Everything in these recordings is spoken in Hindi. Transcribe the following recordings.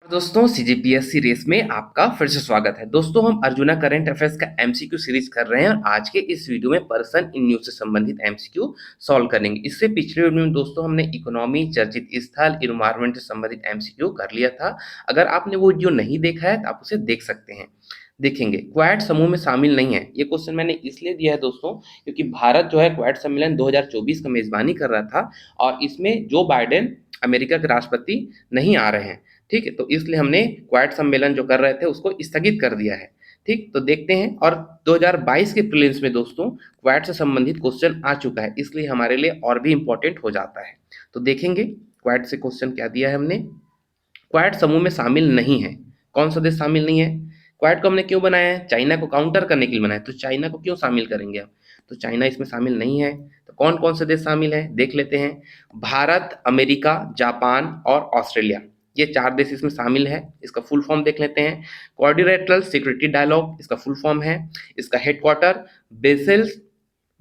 दोस्तों सीजीपीएससी रेस में आपका फिर से स्वागत है। दोस्तों हम अर्जुना करंट अफेयर्स का एमसीक्यू सीरीज कर रहे हैं और आज के इस वीडियो में पर्सन इन न्यूज से संबंधित एमसीक्यू सॉल्व करेंगे। इससे पिछले वीडियो में दोस्तों हमने इकोनॉमी, चर्चित स्थल, इन्वायरमेंट से संबंधित एमसीक्यू कर लिया था। अगर आपने वो वीडियो नहीं देखा है तो आप उसे देख सकते हैं। देखेंगे क्वाड समूह में शामिल नहीं है, ये क्वेश्चन मैंने इसलिए दिया है दोस्तों क्योंकि भारत जो है क्वाड सम्मेलन 2024 का मेजबानी कर रहा था और इसमें जो बाइडेन अमेरिका के राष्ट्रपति नहीं आ रहे हैं। ठीक है, तो इसलिए हमने क्वाड सम्मेलन जो कर रहे थे उसको स्थगित कर दिया है। ठीक, तो देखते हैं। और 2022 के प्रीलिम्स में दोस्तों क्वाड से संबंधित क्वेश्चन आ चुका है, इसलिए हमारे लिए और भी इंपॉर्टेंट हो जाता है। तो देखेंगे क्वाड से क्वेश्चन क्या दिया है हमने। क्वाड समूह में शामिल नहीं है, कौन सा देश शामिल नहीं है? क्वाड को हमने क्यों बनाया है? चाइना को काउंटर करने के लिए बनाया है। तो चाइना को क्यों शामिल करेंगे आप? तो चाइना इसमें शामिल नहीं है। तो कौन कौन से देश शामिल है देख लेते हैं। भारत, अमेरिका, जापान और ऑस्ट्रेलिया, ये 4 देश इसमें शामिल है। इसका फुल फॉर्म देख लेते हैं। क्वाड्रिलेटरल सिक्योरिटी डायलॉग इसका फुल फॉर्म है। इसका हेडक्वार्टर बेसेल्स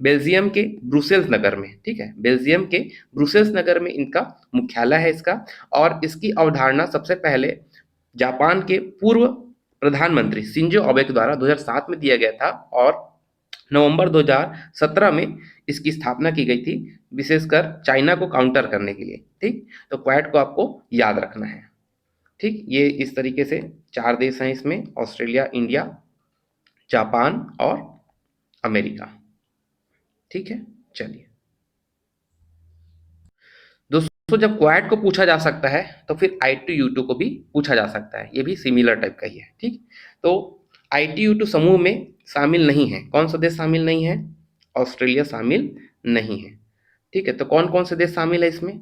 बेल्जियम के ब्रुसेल्स नगर में, ठीक है, बेल्जियम के ब्रुसेल्स नगर में इनका मुख्यालय है इसका। और इसकी अवधारणा सबसे पहले जापान के पूर्व प्रधानमंत्री शिंजो अबे के द्वारा 2007 में दिया गया था और नवंबर 2017 में इसकी स्थापना की गई थी, विशेषकर चाइना को काउंटर करने के लिए। ठीक, तो क्वाड को आपको याद रखना है। ठीक, ये इस तरीके से 4 देश हैं इसमें, ऑस्ट्रेलिया, इंडिया, जापान और अमेरिका। ठीक है, चलिए दोस्तों, जब क्वाड को पूछा जा सकता है तो फिर I2U2 को भी पूछा जा सकता है, ये भी सिमिलर टाइप का ही है। ठीक, तो I2U2 समूह में शामिल नहीं है। कौन सा देश शामिल नहीं है? ऑस्ट्रेलिया शामिल नहीं है। ठीक है, तो कौन कौन से देश शामिल है इसमें?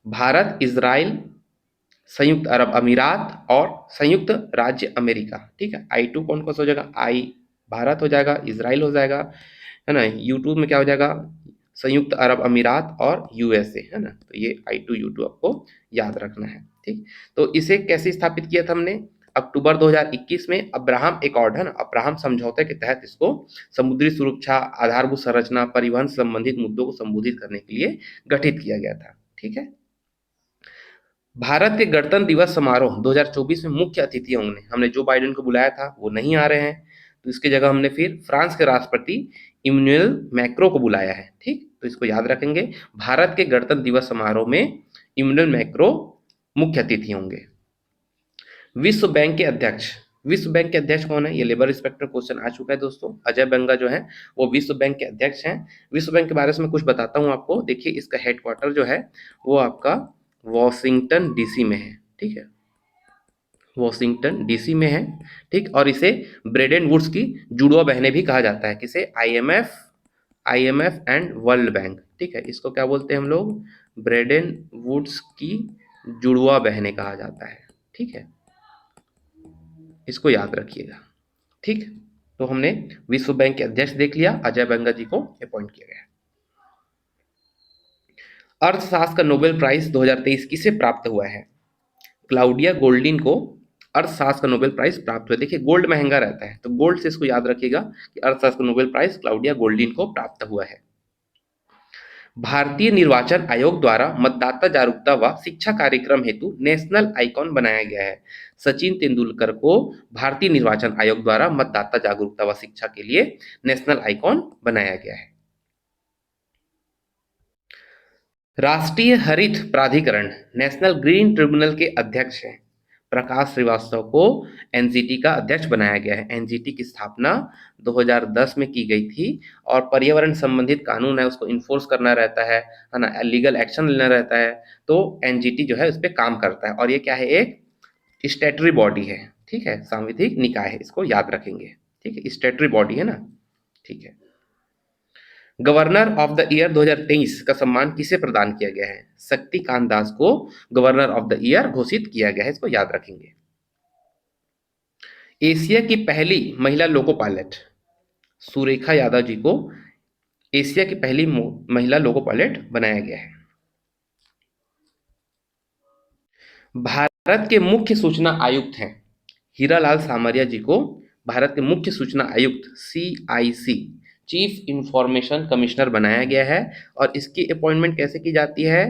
भारत, इजराइल, संयुक्त अरब अमीरात और संयुक्त राज्य अमेरिका। ठीक है, I2 कौन कौन सा हो जाएगा? I भारत हो जाएगा, इजराइल हो जाएगा, है ना। U2 में क्या हो जाएगा? संयुक्त अरब अमीरात और यूएसए, है ना। तो ये I2U2 आपको याद रखना है। ठीक, तो इसे कैसे स्थापित किया था हमने? अक्टूबर 2021 में अब्राहम एकॉर्ड, है ना, अब्राहम समझौते के तहत इसको समुद्री सुरक्षा, आधारभूत संरचना, परिवहन संबंधित मुद्दों को संबोधित करने के लिए गठित किया गया था। ठीक है, भारत के गणतंत्र दिवस समारोह 2024 में मुख्य अतिथि होंगे। हमने जो बाइडेन को बुलाया था वो नहीं आ रहे हैं, तो इसकी जगह हमने फिर फ्रांस के राष्ट्रपति इमैनुअल मैक्रो को बुलाया है। ठीक, तो इसको याद रखेंगे। भारत के गणतंत्र दिवस समारोह में इमैनुअल मैक्रो मुख्य अतिथि होंगे। विश्व बैंक के अध्यक्ष, विश्व बैंक के अध्यक्ष कौन है? ये लेबर इंस्पेक्टर क्वेश्चन आ चुका है दोस्तों। अजय बंगा जो है वो विश्व बैंक के अध्यक्ष हैं। विश्व बैंक के बारे में कुछ बताता हूँ आपको। देखिए, इसका हेडक्वार्टर जो है वो आपका वॉशिंगटन डीसी में है। ठीक है, वॉशिंगटन डीसी में है। ठीक, और इसे ब्रेडेन वुड्स की जुड़वा बहनें भी कहा जाता है। किसे? IMF and world bank. ठीक है, इसको क्या बोलते हैं हम लोग? ब्रेडेन वुड्स की जुड़वा बहनें कहा जाता है। ठीक है, इसको याद रखिएगा। ठीक, तो हमने विश्व बैंक के अध्यक्ष देख लिया, अजय बंगा जी को अपॉइंट किया गया। अर्थशास्त्र का नोबेल प्राइज 2023 किसे प्राप्त हुआ है? क्लाउडिया गोल्डिन को अर्थशास्त्र का नोबेल प्राइज प्राप्त हुआ। देखिए, गोल्ड महंगा रहता है तो गोल्ड से इसको याद रखिएगा कि अर्थशास्त्र का नोबेल प्राइज क्लाउडिया गोल्डिन को प्राप्त हुआ है। भारतीय निर्वाचन आयोग द्वारा मतदाता जागरूकता व शिक्षा कार्यक्रम हेतु नेशनल आइकॉन बनाया गया है। सचिन तेंदुलकर को भारतीय निर्वाचन आयोग द्वारा मतदाता जागरूकता व शिक्षा के लिए नेशनल आइकॉन बनाया गया है। राष्ट्रीय हरित प्राधिकरण नेशनल ग्रीन ट्रिब्यूनल के अध्यक्ष हैं प्रकाश श्रीवास्तव को एनजीटी का अध्यक्ष बनाया गया है। एनजीटी की स्थापना 2010 में की गई थी और पर्यावरण संबंधित कानून है उसको इन्फोर्स करना रहता है ना, लीगल एक्शन लेना रहता है। तो एनजीटी जो है उस पर काम करता है और ये क्या है? एक स्टैट्यूटरी बॉडी है। ठीक है, सांविधिक निकाय है, इसको याद रखेंगे। ठीक है, स्टैट्यूटरी बॉडी है ना। ठीक है, गवर्नर ऑफ द ईयर 2023 का सम्मान किसे प्रदान किया गया है? शक्तिकांत दास को गवर्नर ऑफ द ईयर घोषित किया गया है, इसको याद रखेंगे। एशिया की पहली महिला लोको पायलट सुरेखा यादव जी को एशिया की पहली महिला लोको पायलट बनाया गया है। भारत के मुख्य सूचना आयुक्त हैं हीरालाल सामरिया जी को भारत के मुख्य सूचना आयुक्त CIC चीफ इंफॉर्मेशन कमिश्नर बनाया गया है। और इसकी अपॉइंटमेंट कैसे की जाती है?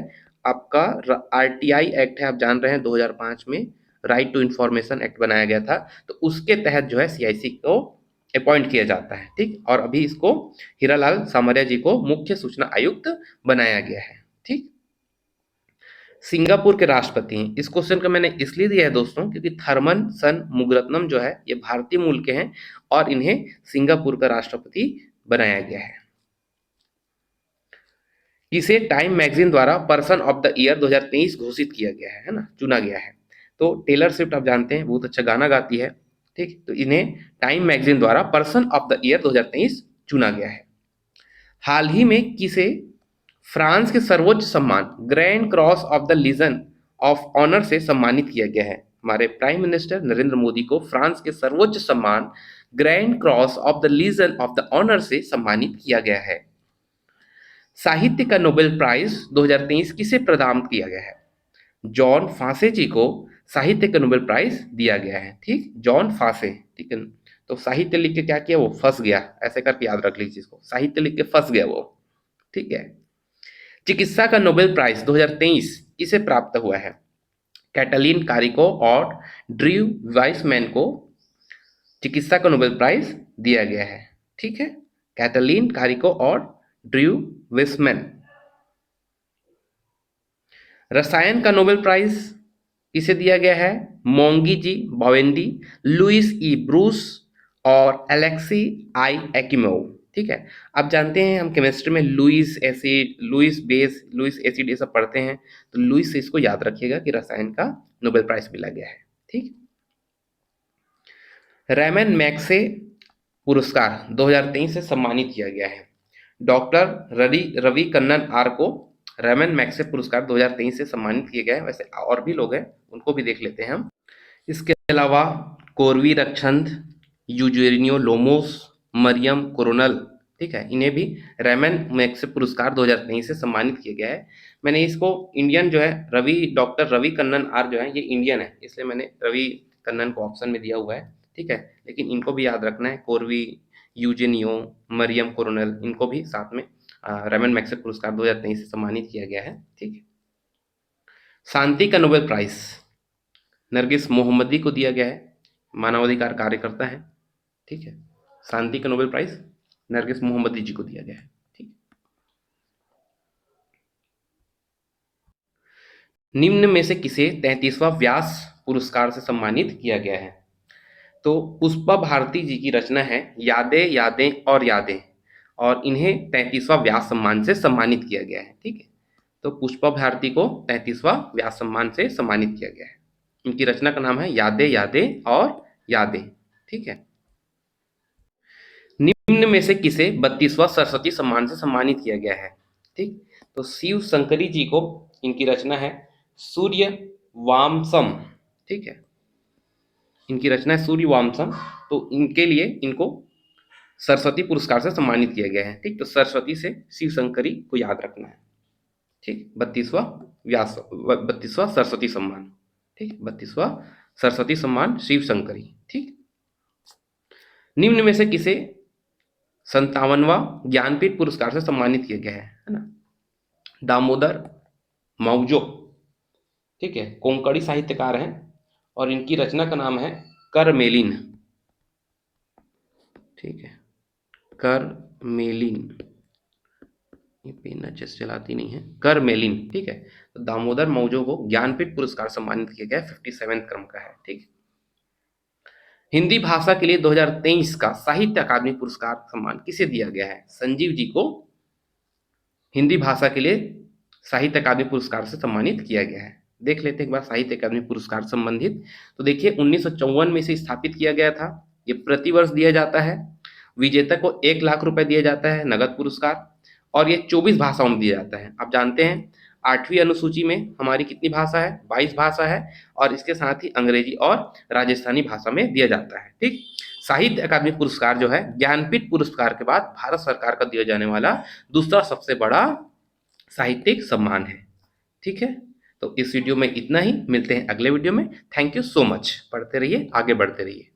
आपका RTI एक्ट है, आप जान रहे हैं 2005 में राइट टू इंफॉर्मेशन एक्ट बनाया गया था, तो उसके तहत जो है सीआईसी को अपॉइंट किया जाता है, ठीक। और अभी इसको हीरालाल सामरिया जी को मुख्य सूचना आयुक्त बनाया गया है, ठीक। सिंगापुर के राष्ट्रपति हैं, इस क्वेश्चन का मैंने इसलिए दिया है दोस्तों क्योंकि थर्मन सन मुगरत्नम जो है ये भारतीय मूल के हैं और इन्हें सिंगापुर का राष्ट्रपति बनाया गया है। इसे टाइम मैगजीन द्वारा पर्सन ऑफ द ईयर 2023 घोषित किया गया है ना, चुना गया है। तो टेलर स्विफ्ट आप जानते हैं बहुत अच्छा गाना गाती है, ठीक। तो इन्हें टाइम मैगजीन द्वारा पर्सन ऑफ द ईयर 2023 चुना गया है। हाल ही में किसे फ्रांस के सर्वोच्च सम्मान grand cross of the legion of honour से सम्मानित किया गया है? हमारे प्राइम मिनिस्टर नरेंद्र मोदी को फ्रांस के सर्वोच्च सम्मान grand cross of the legion of the honour से सम्मानित किया गया है। साहित्य का नोबेल प्राइज 2023 किसे प्रदान किया गया है? जॉन फासे जी को साहित्य का नोबेल प्राइज दिया गया है, ठीक। जॉन फासे, ठीक है। तो साहित्य लिख के क्या किया, वो फंस गया, ऐसे करके याद रख लीजिए इसको, साहित्य लिख के फंस गया वो, ठीक है। चिकित्सा का नोबेल प्राइज 2023 किसे प्राप्त हुआ है? कैटलीन कारिको और ड्रू वाइसमैन को चिकित्सा का नोबेल प्राइज दिया गया है, ठीक है। कैटलीन कारिको और ड्रू वाइसमैन। रसायन का नोबेल प्राइज किसे दिया गया है? मोंगी जी बावेंडी, लुइस ई ब्रूस और एलेक्सी आई एक्इमोव, ठीक है। आप जानते हैं हम केमिस्ट्री में Lewis acid, Lewis base, Lewis acid ये सब पढ़ते हैं, तो लुइस से इसको याद रखिएगा कि रसायन का नोबेल प्राइज मिला गया है, ठीक। रैमन मैग्से पुरस्कार 2023 से सम्मानित किया गया है। डॉक्टर रवि कन्नन आर को रैमन मैग्से पुरस्कार 2023 से सम्मानित किया गया है। वैसे और भी लोग हैं, उनको भी देख लेते हैं हम। इसके अलावा कोरवी रक्षंद, यूजेरिनियो लोमोस, मरियम कोरोनल, ठीक है, इन्हें भी रैमन मैग्से पुरस्कार 2023 से सम्मानित किया गया है। मैंने इसको इंडियन जो है डॉक्टर रवि कन्नन आर जो है ये इंडियन है, इसलिए मैंने रवि कन्नन को ऑप्शन में दिया हुआ है, ठीक है। लेकिन इनको भी याद रखना है, कोरवी, यूजेनियो, मरियम कोरोनल, इनको भी साथ में रैमन मैग्से पुरस्कार 2023 से सम्मानित किया गया है, ठीक है। शांति का नोबेल प्राइज नरगिस मोहम्मदी को दिया गया है, मानवाधिकार कार्यकर्ता है, ठीक है। शांति का नोबेल प्राइज नरगिस मोहम्मदी जी को दिया गया है, ठीक। निम्न में से किसे 33वां व्यास पुरस्कार से सम्मानित किया गया है? तो पुष्पा भारती जी की रचना है यादें यादें और यादें, और इन्हें 33वां व्यास सम्मान से सम्मानित किया गया है, ठीक है। तो पुष्पा भारती को 33वां व्यास सम्मान से सम्मानित किया गया है। इनकी रचना का नाम है यादें यादें और यादें, ठीक है। निम्न में से किसे 32वां सरस्वती सम्मान से सम्मानित किया गया है? ठीक, तो शिव शंकरी जी को इनकी रचना है सूर्य वामसम, ठीक है। इनकी रचना है सूर्य वामसम, तो इनके लिए इनको सरस्वती पुरस्कार से सम्मानित किया गया है, ठीक। तो सरस्वती से शिव शंकरी को याद रखना है, ठीक। 32वां सरस्वती सम्मान, ठीक। 32वां सरस्वती सम्मान शिव शंकरी, ठीक। निम्न में से किसे 57वां ज्ञानपीठ पुरस्कार से सम्मानित किया गया है ना? दामोदर मौजो, ठीक है, कोंकणी साहित्यकार हैं और इनकी रचना का नाम है करमेलिन, ठीक है, करमेलिन। ये पेन अच्छे से चलाती नहीं है, करमेलिन, ठीक है। तो दामोदर मौजो को ज्ञानपीठ पुरस्कार सम्मानित किया गया, 57वें क्रम का है, ठीक। हिंदी भाषा के लिए 2023 का साहित्य अकादमी पुरस्कार सम्मान किसे दिया गया है? संजीव जी को हिंदी भाषा के लिए साहित्य अकादमी पुरस्कार से सम्मानित किया गया है। देख लेते हैं एक बार साहित्य अकादमी पुरस्कार संबंधित। तो देखिए 1954 में इसे स्थापित किया गया था। ये प्रतिवर्ष दिया जाता है। विजेता को 1 लाख रुपए दिया जाता है नगद पुरस्कार, और ये 24 भाषाओं में दिया जाता है। आप जानते हैं 8वीं अनुसूची में हमारी कितनी भाषा है? 22 भाषा है, और इसके साथ ही अंग्रेजी और राजस्थानी भाषा में दिया जाता है, ठीक। साहित्य अकादमी पुरस्कार जो है ज्ञानपीठ पुरस्कार के बाद भारत सरकार का दिया जाने वाला दूसरा सबसे बड़ा साहित्यिक सम्मान है, ठीक है। तो इस वीडियो में इतना ही, मिलते हैं अगले वीडियो में। Thank you so much. पढ़ते रहिए, आगे बढ़ते रहिए।